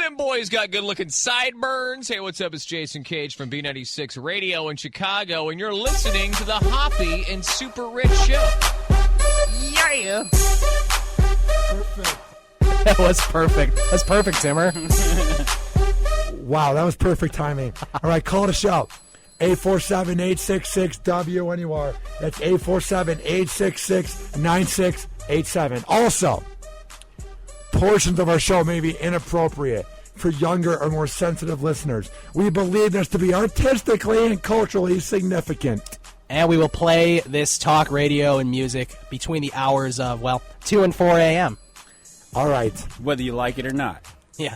Tim Boy's got good-looking sideburns. Hey, what's up? It's Jason Cage from B96 Radio in Chicago, and you're listening to the Hoppe and SuperRICH Show. Yeah! Perfect. That was perfect. That's perfect, Timmer. Wow, that was perfect timing. All right, call it a show. 847-866-WNUR. That's 847-866-9687. Also, portions of our show may be inappropriate for younger or more sensitive listeners. We believe this to be artistically and culturally significant. And we will play this talk radio and music between the hours of, 2 and 4 a.m. All right. Whether you like it or not. Yeah.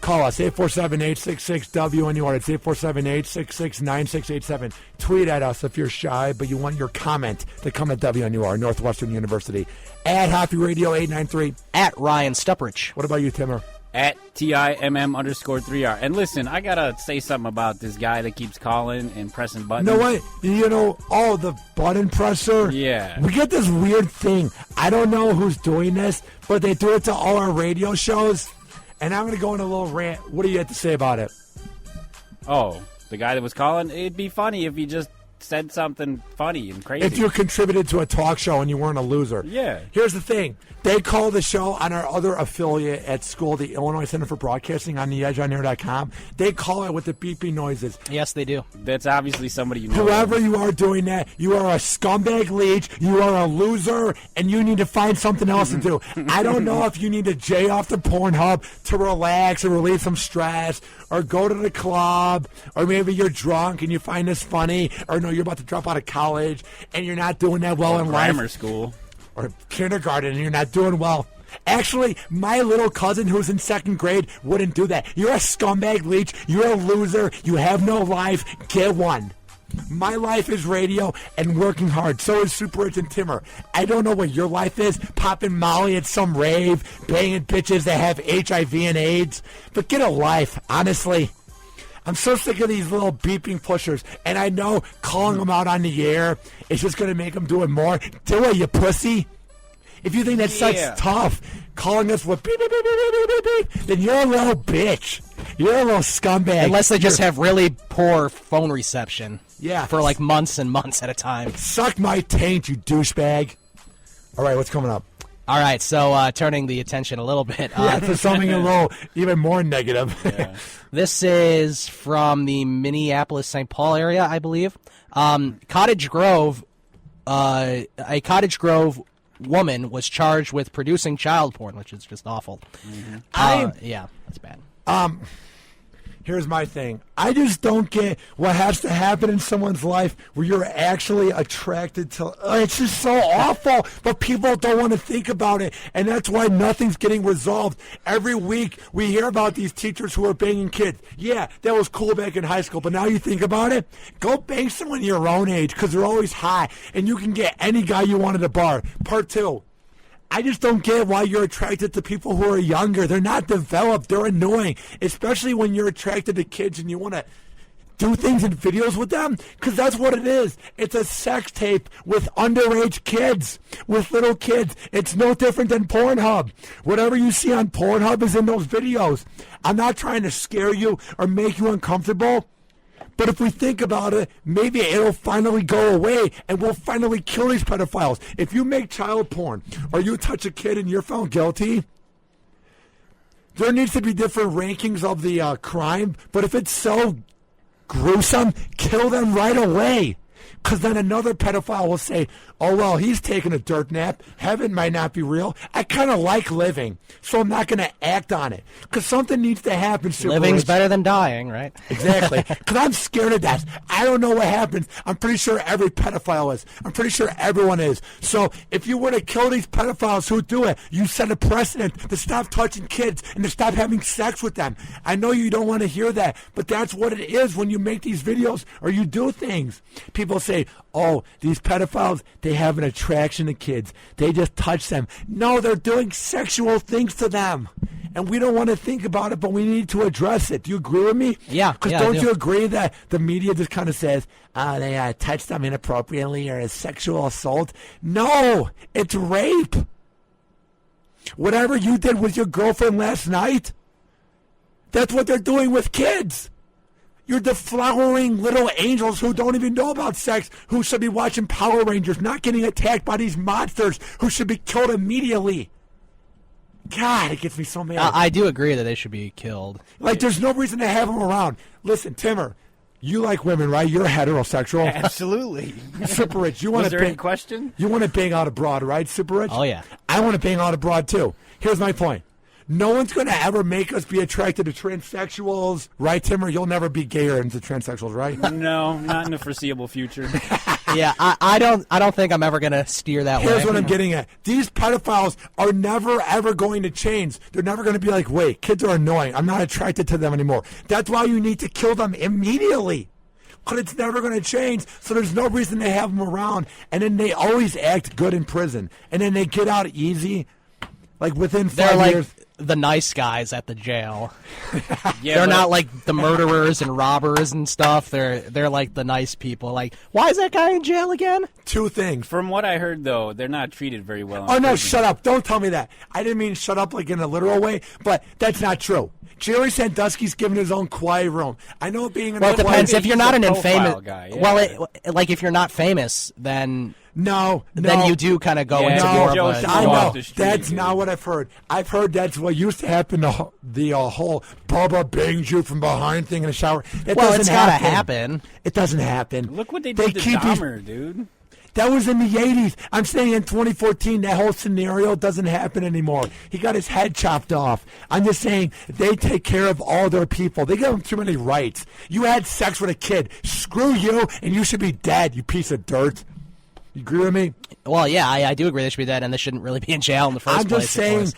Call us, 847-866-WNUR. It's 847-866-9687. Tweet at us if you're shy, but you want your comment to come at WNUR, Northwestern University. At Hoppe Radio 893. At Ryan SuperRICH. What about you, Timmer? At TIMM_3R. And listen, I got to say something about this guy that keeps calling and pressing buttons. No way. The button presser. Yeah. We get this weird thing. I don't know who's doing this, but they do it to all our radio shows. And I'm going to go in a little rant. What do you have to say about it? Oh, the guy that was calling? It'd be funny if he just said something funny and crazy. If you contributed to a talk show and you weren't a loser. Yeah. Here's the thing. They call the show on our other affiliate at school, the Illinois Center for Broadcasting on theedgeonair.com. They call it with the beeping noises. Yes, they do. That's obviously somebody you know. Whoever you are doing that, you are a scumbag leech, you are a loser, and you need to find something else to do. I don't know if you need to jay off the Pornhub to relax or relieve some stress, or go to the club, or maybe you're drunk and you find this funny, or no, you're about to drop out of college and you're not doing that well in life. Grammar school. Or kindergarten, and you're not doing well. Actually, my little cousin who's in second grade wouldn't do that. You're a scumbag leech. You're a loser. You have no life. Get one. My life is radio and working hard. So is SuperRICH and Timmer. I don't know what your life is. Popping Molly at some rave, banging bitches that have HIV and AIDS. But get a life, honestly. I'm so sick of these little beeping pushers, and I know calling them out on the air is just going to make them do it more. Do it, you pussy. If you think that sucks tough, calling us with beep, beep, beep, beep, beep, beep, beep, then you're a little bitch. You're a little scumbag. Unless they just have really poor phone reception. Yeah. For like months and months at a time. Suck my taint, you douchebag. All right, what's coming up? All right, so turning the attention a little bit. To something a little even more negative. Yeah. This is from the Minneapolis-St. Paul area, I believe. Cottage Grove, a Cottage Grove woman was charged with producing child porn, which is just awful. Mm-hmm. Yeah, that's bad. Here's my thing. I just don't get what has to happen in someone's life where you're actually attracted to. It's just so awful, but people don't want to think about it, and that's why nothing's getting resolved. Every week we hear about these teachers who are banging kids. Yeah, that was cool back in high school, but now you think about it, go bang someone your own age because they're always hot, and you can get any guy you want at a bar. Part 2. I just don't get why you're attracted to people who are younger. They're not developed. They're annoying, especially when you're attracted to kids and you want to do things in videos with them, because that's what it is. It's a sex tape with underage kids, with little kids. It's no different than Pornhub. Whatever you see on Pornhub is in those videos. I'm not trying to scare you or make you uncomfortable. But if we think about it, maybe it'll finally go away and we'll finally kill these pedophiles. If you make child porn or you touch a kid and you're found guilty, there needs to be different rankings of the crime. But if it's so gruesome, kill them right away. Because then another pedophile will say, oh, well, he's taking a dirt nap. Heaven might not be real. I kind of like living, so I'm not going to act on it. Because something needs to happen. Living's better than dying, right? Exactly. Because I'm scared of that. I don't know what happens. I'm pretty sure every pedophile is. I'm pretty sure everyone is. So if you were to kill these pedophiles who do it, you set a precedent to stop touching kids and to stop having sex with them. I know you don't want to hear that, but that's what it is when you make these videos or you do things. People say, oh, these pedophiles, they have an attraction to kids. They just touch them. No, they're doing sexual things to them. And we don't want to think about it, but we need to address it. Do you agree with me? Yeah. Because don't you agree that the media just kind of says, they touched them inappropriately or a sexual assault? No, it's rape. Whatever you did with your girlfriend last night, That's what they're doing with kids. You're deflowering little angels who don't even know about sex, who should be watching Power Rangers, not getting attacked by these monsters, who should be killed immediately. God, it gets me so mad. I do agree that they should be killed. Like, there's no reason to have them around. Listen, Timmer, you like women, right? You're heterosexual. Absolutely. SuperRICH, you want Was to there any question? You want to bang out abroad, right, SuperRICH? Oh, yeah. I want to bang out abroad, too. Here's my point. No one's going to ever make us be attracted to transsexuals, right, Timmer? You'll never be gayer into transsexuals, right? No, not in the foreseeable future. Yeah, I don't think I'm ever gonna steer that way. Here's what I'm getting at. These pedophiles are never, ever going to change. They're never going to be like, wait, kids are annoying. I'm not attracted to them anymore. That's why you need to kill them immediately. But it's never going to change, so there's no reason to have them around. And then they always act good in prison. And then they get out easy, like within 5 They're years. like the nice guys at the jail. Yeah, They're but- not like the murderers and robbers and stuff. They're like the nice people. Like, why is that guy in jail again? Two things. From what I heard, though, they're not treated very well. Oh, in no, prison. shut up. Don't tell me that. I didn't mean shut up like in a literal way, but that's not true. Jerry Sandusky's given his own quiet room. I know being in Well, it a depends. quiet... If you're not an He's a profile infamous guy, yeah. well, like if you're not famous, then No. then you do kind of go Yeah, into no, more Joe of a. should I go know. off the street, That's dude. not what I've heard. I've heard that's what used to happen, the whole Bubba bangs you from behind thing in the shower. It Well, doesn't it's gotta happen. It doesn't happen. Look what they did to keep these- Dahmer, dude. That was in the 80s. I'm saying in 2014, that whole scenario doesn't happen anymore. He got his head chopped off. I'm just saying they take care of all their people. They give them too many rights. You had sex with a kid. Screw you, and you should be dead, you piece of dirt. You agree with me? Well, yeah, I do agree they should be dead, and they shouldn't really be in jail in the first I'm place. just saying,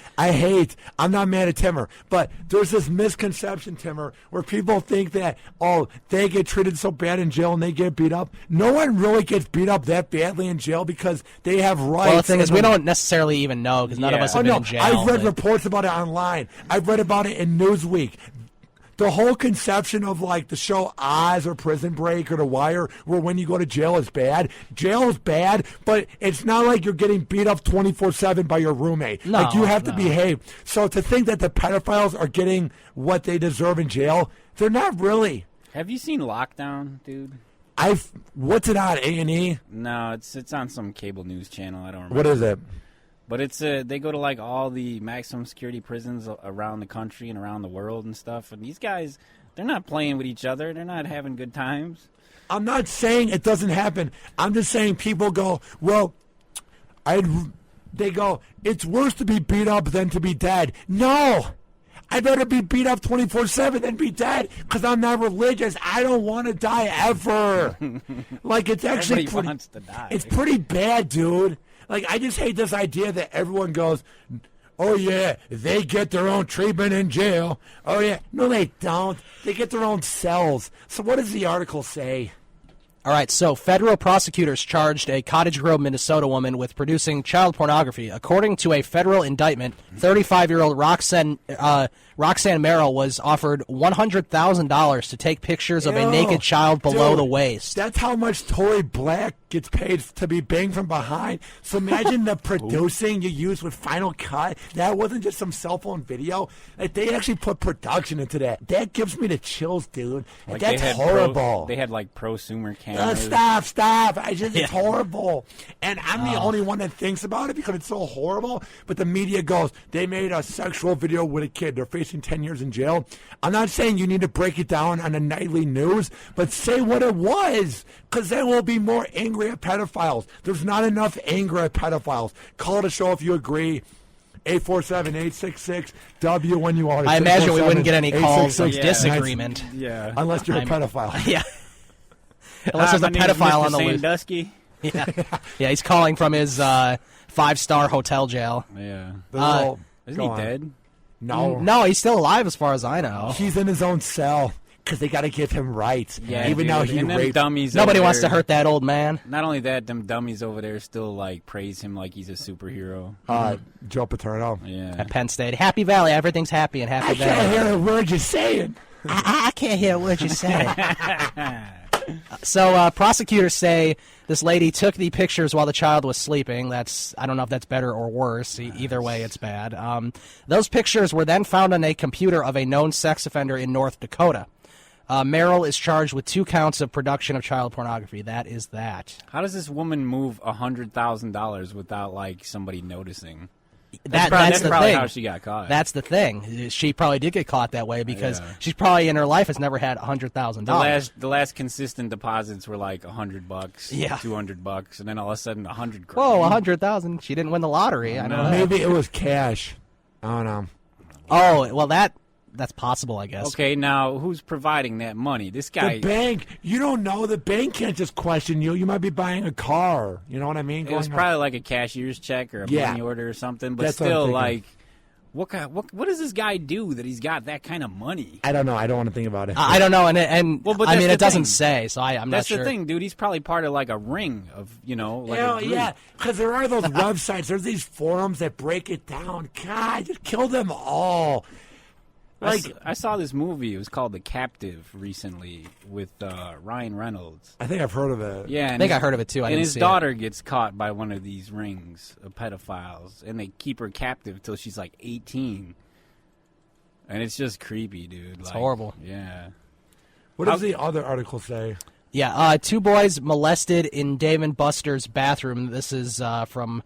I'm not mad at Timmer, but there's this misconception, Timmer, where people think that, oh, they get treated so bad in jail and they get beat up. No one really gets beat up that badly in jail because they have rights. Well, the thing is, and we don't necessarily even know because none of Yeah. us Oh, have been no, in jail. I've read but- reports about it online. I've read about it in Newsweek. The whole conception of like the show Oz or Prison Break or The Wire, where when you go to jail is bad. Jail is bad, but it's not like you're getting beat up 24/7 by your roommate. No, like you have to no. behave. So to think that the pedophiles are getting what they deserve in jail, they're not really. Have you seen Lockdown, dude? What's it on, A&E? No, it's on some cable news channel. I don't remember. What is it? But it's they go to like all the maximum security prisons around the country and around the world and stuff. And these guys, they're not playing with each other. They're not having good times. I'm not saying it doesn't happen. I'm just saying people go, well, they go, it's worse to be beat up than to be dead. No! I'd rather be beat up 24/7 than be dead because I'm not religious. I don't want to die ever. Like, it's actually Everybody wants to die. It's pretty bad, dude. Like, I just hate this idea that everyone goes, oh, yeah, they get their own treatment in jail. Oh, yeah. No, they don't. They get their own cells. So what does the article say? All right, so federal prosecutors charged a Cottage Grove, Minnesota woman with producing child pornography. According to a federal indictment, 35-year-old Roxanne Merrill was offered $100,000 to take pictures of a Ew, naked child below dude, the waist. That's how much Tory Black gets paid to be banged from behind. So imagine the producing you use with Final Cut. That wasn't just some cell phone video. Like, they actually put production into that. That gives me the chills, dude. Like That's they had horrible. They had like prosumer cameras. Stop. It's horrible. And I'm the only one that thinks about it because it's so horrible. But the media goes, they made a sexual video with a kid. They're facing 10 years in jail. I'm not saying you need to break it down on the nightly news, but say what it was, because then we'll be more angry at pedophiles. There's not enough anger at pedophiles. Call the show if you agree. 847-866-W when you are. I imagine we wouldn't get any calls of 866-966. disagreement. Yeah. Unless you're a pedophile. Yeah. Unless there's a My name is pedophile Mr. on the list. Sandusky. Yeah, he's calling from his 5-star hotel jail. Yeah. Go Isn't he on. dead? No. No, he's still alive as far as I know. He's in his own cell because they got to give him rights. Yeah. Even dude. though he and them raped. dummies. Nobody over wants to there- hurt that old man. Not only that, them dummies over there still like praise him like he's a superhero. Joe Paterno. Yeah. At Penn State. Happy Valley, everything's happy in Happy I can't Valley. hear a word you're saying. I can't hear what you're saying. So prosecutors say this lady took the pictures while the child was sleeping. I don't know if that's better or worse. Either way, it's bad. Those pictures were then found on a computer of a known sex offender in North Dakota. Merrill is charged with 2 counts of production of child pornography. That is that. How does this woman move $100,000 without like somebody noticing? That's the probably thing. how she got caught. That's the thing. She probably did get caught that way because she's probably in her life has never had $100,000. The last consistent deposits were like $100, $200, and then all of a sudden $100,000. Whoa, $100,000! She didn't win the lottery. I know. That. Maybe it was cash. I don't know. Oh well, that's possible, I guess. Okay, now who's providing that money? This guy. The bank. You don't know. The bank can't just question you. You might be buying a car. You know what I mean? It was probably like a cashier's check or a money order or something. But That's still, like, what does this guy do that he's got that kind of money? I don't know. I don't want to think about it. I don't know, and well, but I mean, it doesn't thing. say, so I'm not sure. That's the thing, dude. He's probably part of like a ring of, like a group. Yeah, because there are those websites. There's these forums that break it down. God, just kill them all. Like I saw this movie. It was called The Captive recently with Ryan Reynolds. I think I've heard of it. Yeah, I think I heard of it too. And his daughter gets caught by one of these rings of pedophiles, and they keep her captive till she's like 18. And it's just creepy, dude. It's horrible. Yeah. What does the other article say? Yeah, 2 boys molested in Dave & Buster's bathroom. This is from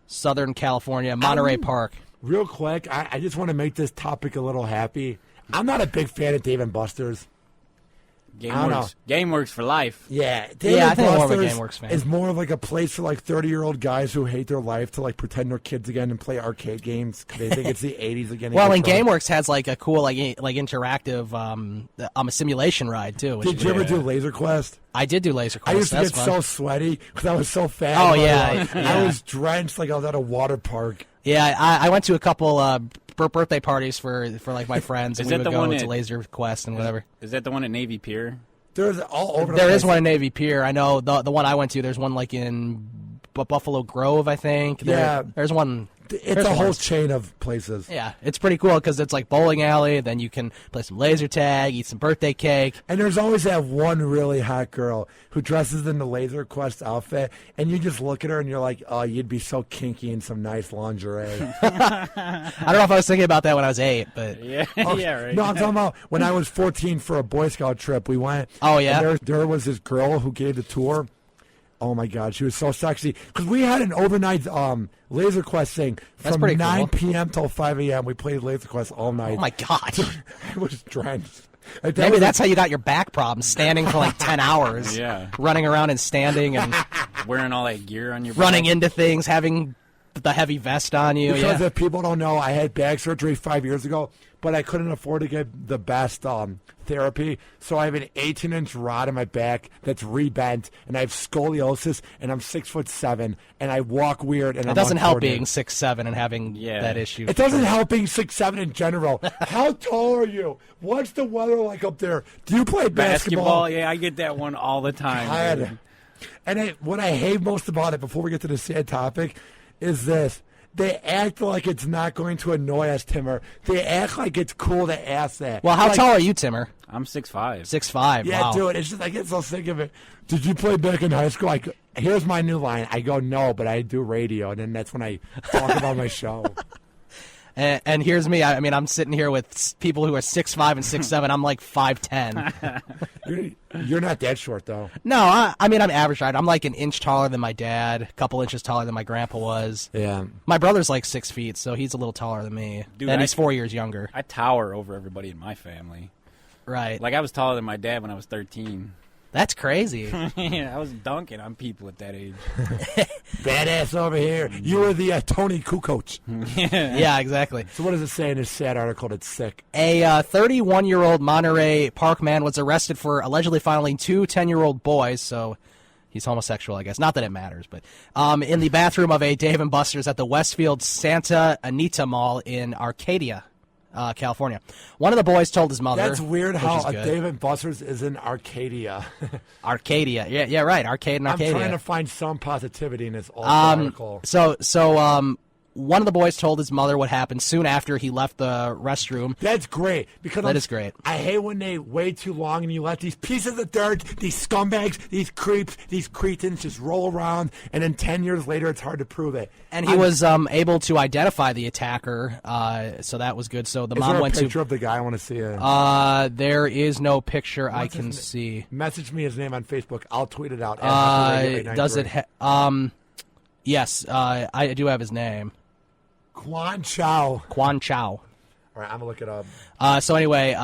Southern California, Monterey Park. Real quick, I just want to make this topic a little happy. I'm not a big fan of Dave & Buster's. GameWorks for life. Yeah, I think I'm more of a GameWorks fan. Is more of like a place for like 30-year-old guys who hate their life to like pretend they're kids again and play arcade games because they think it's the 80s again. Well, and GameWorks has like a cool like interactive a simulation ride too. Did you ever do Laser Quest? I did do Laser Quest. I used to That's get fun. so sweaty because I was so fat. Oh yeah, I was drenched like I was at a water park. Yeah, I went to a couple birthday parties for like my friends, and Is we that would the one go to at- Laser Quest and whatever. Is that the one at Navy Pier? There's all over. There is one in Navy Pier. I know the one I went to. There's one like in Buffalo Grove, I think. There's one. It's a whole chain of places. Yeah, it's pretty cool because it's like bowling alley. Then you can play some laser tag, eat some birthday cake. And there's always that one really hot girl who dresses in the Laser Quest outfit, and you just look at her and you're like, oh, you'd be so kinky in some nice lingerie. I don't know if I was thinking about that when I was 8, but Yeah, yeah, right. No, I'm talking about when I was 14 for a Boy Scout trip. We went. Oh, yeah? And there was this girl who gave the tour. Oh my God, she was so sexy. Because we had an overnight Laser Quest thing That's from pretty 9 cool. p.m. till 5 a.m. We played Laser Quest all night. oh my god. I was drenched. Like, Maybe was that's how you got your back problems, standing for like 10 hours. Yeah. Running around and standing and Wearing all that gear on your back. running into things, having the heavy vest on you. Because Yeah. if people don't know, I had back surgery 5 years ago, but I couldn't afford to get the best therapy. So I have an 18-inch rod in my back that's rebent, and I have scoliosis, and I'm 6'7", and I walk weird. And It I'm doesn't help being uncoordinated. 6'7" and having Yeah. that issue. It doesn't help being 6'7" in general. How tall are you? What's the weather like up there? Do you play Basketball, yeah, I get that one all the time. God. dude. And what I hate most about it, before we get to the sad topic, is this. They act like it's not going to annoy us, Timmer. They act like it's cool to ask that. Well, how Like, tall are you, Timmer? I'm 6'5". 6'5". Yeah, wow. dude, it's just I get so sick of it. Did you play back in high school? Here's my new line. I go, no, but I do radio, and then that's when I talk about my show. And here's me. I mean, I'm sitting here with people who are 6'5" and 6'7". I'm like 5'10". You're not that short, though. No, I mean, I'm average height. I'm like an inch taller than my dad, a couple inches taller than my grandpa was. Yeah. My brother's like 6 feet, so he's a little taller than me. Dude, and he's 4 years younger. I tower over everybody in my family. Right. Like, I was taller than my dad when I was 13. That's crazy. Yeah, I was dunking on people at that age. Badass over here. You were the Tony Kukoc. Yeah, exactly. So what does it say in this sad article that's sick? A 31-year-old Monterey Park man was arrested for allegedly fondling 2 10-year-old boys, so he's homosexual, I guess. Not that it matters, but in the bathroom of a Dave & Buster's at the Westfield Santa Anita Mall in Arcadia, California. One of the boys told his mother. That's weird which how is a good. Dave & Buster's is in Arcadia. Arcadia. Yeah, right. Arcade and Arcadia. I'm trying to find some positivity in this awful article. So one of the boys told his mother what happened soon after he left the restroom. That's great. Because That is great. I hate when they wait too long and you let these pieces of dirt, these scumbags, these creeps, these cretins just roll around, and then 10 years later it's hard to prove it. And he was able to identify the attacker, so that was good. So the mom went to... Is there a picture of the guy? I want to see it. There is no picture I can see. Message me his name on Facebook. I'll tweet it out. Does it... yes, I do have his name. Quan Chow. Quan Chow. All right, I'm going to look it up. So anyway,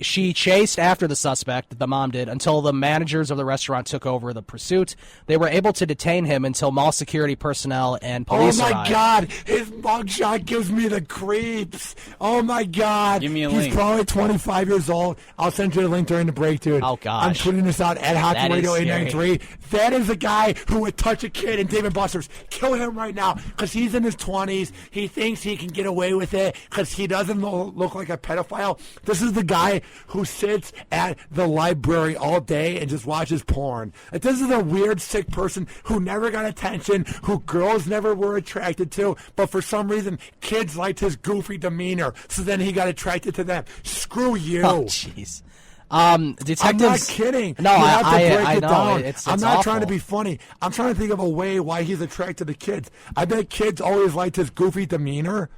she chased after the suspect, the mom did, until the managers of the restaurant took over the pursuit. They were able to detain him until mall security personnel and police arrived. Oh, my God. His mugshot gives me the creeps. Oh, my God. Give me a He's link. probably 25 years old. I'll send you a link during the break, dude. Oh, gosh. I'm tweeting this out at Hockey Radio 893. That is a guy who would touch a kid in Dave & Buster's. Kill him right now because he's in his 20s. He thinks he can get away with it because he doesn't look like a pedophile. This is the guy who sits at the library all day and just watches porn. Like, this is a weird, sick person who never got attention, who girls never were attracted to, but for some reason, kids liked his goofy demeanor, so then he got attracted to them. Screw you. Oh, jeez. Detectives. I'm not kidding. No, you have to break I it know. down. It's I'm not awful. trying to be funny. I'm trying to think of a way why he's attracted to kids. I bet kids always liked his goofy demeanor,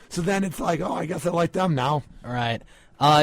so then it's like, oh, I guess I like them now. All right.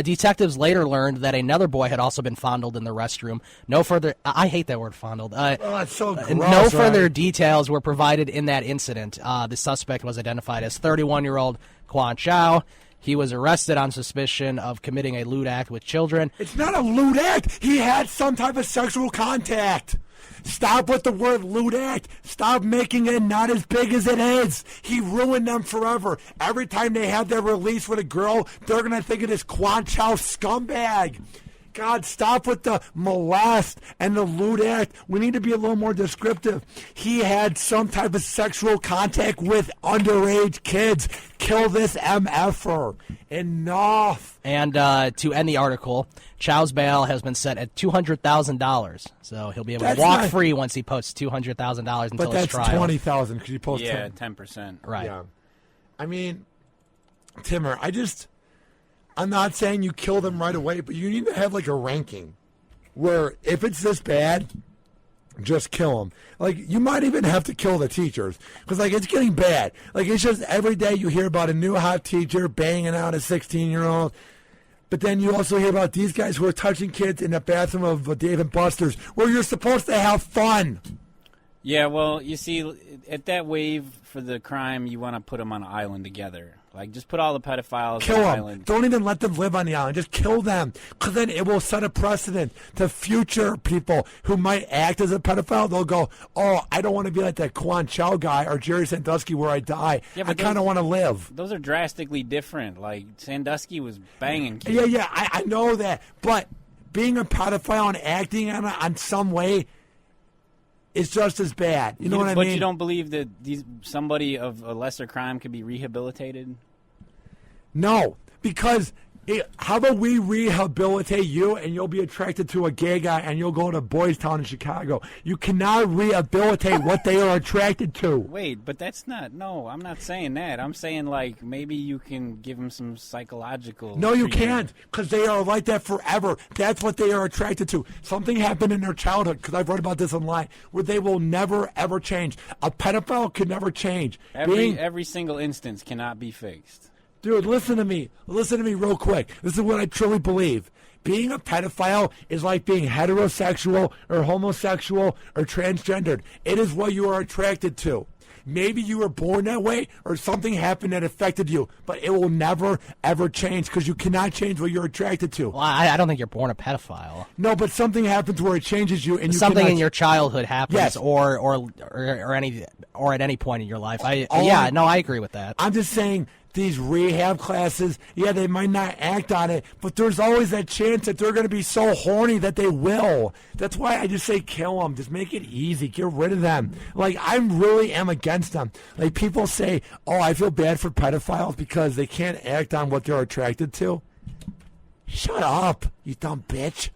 Detectives later learned that another boy had also been fondled in the restroom. No further... I hate that word, fondled. That's so gross, no further right? details were provided in that incident. The suspect was identified as 31-year-old Quan Chow. He was arrested on suspicion of committing a lewd act with children. It's not a lewd act. He had some type of sexual contact. Stop with the word lewd act. Stop making it not as big as it is. He ruined them forever. Every time they have their release with a girl, they're going to think of this Quan Chow scumbag. God, stop with the molest and the lewd act. We need to be a little more descriptive. He had some type of sexual contact with underage kids. Kill this MFer. Enough. And to end the article, Chow's bail has been set at $200,000. So he'll be able to walk free once he posts $200,000 until his trial. But that's $20,000 because you post 10%. Right. Yeah. I mean, Timmer, I'm not saying you kill them right away, but you need to have like a ranking where if it's this bad, just kill them. Like, you might even have to kill the teachers because, like, it's getting bad. Like, it's just every day you hear about a new hot teacher banging out a 16-year-old. But then you also hear about these guys who are touching kids in the bathroom of Dave & Buster's where you're supposed to have fun. Yeah, well, you see, at that wave for the crime, you want to put them on an island together. Like, just put all the pedophiles Kill on an them. island. Don't even let them live on the island. Just kill them. Because then it will set a precedent to future people who might act as a pedophile. They'll go, oh, I don't want to be like that Quan Chow guy or Jerry Sandusky where I die. Yeah, I kind of want to live. Those are drastically different. Like, Sandusky was banging kids. Yeah, I know that. But being a pedophile and acting on some way is just as bad. You know what I mean? But you don't believe that somebody of a lesser crime could be rehabilitated? No, because how about we rehabilitate you and you'll be attracted to a gay guy and you'll go to Boys Town in Chicago. You cannot rehabilitate what they are attracted to. Wait, but that's not... No, I'm not saying that. I'm saying, like, maybe you can give them some psychological... No, you treatment. can't, because they are like that forever. That's what they are attracted to. Something happened in their childhood, because I've read about this online, where they will never, ever change. A pedophile could never change. Every single instance cannot be fixed. Dude, listen to me. Listen to me real quick. This is what I truly believe. Being a pedophile is like being heterosexual or homosexual or transgendered. It is what you are attracted to. Maybe you were born that way or something happened that affected you, but it will never, ever change because you cannot change what you're attracted to. Well, I don't think you're born a pedophile. No, but something happens where it changes you, and you something cannot... in your childhood happens, Yes. or at any point in your life. I agree with that. I'm just saying these rehab classes, yeah, they might not act on it, but there's always that chance that they're going to be so horny that they will. That's why I just say kill them. Just make it easy. Get rid of them. Like, I really am against them. Like, people say, oh, I feel bad for pedophiles because they can't act on what they're attracted to. Shut up, you dumb bitch.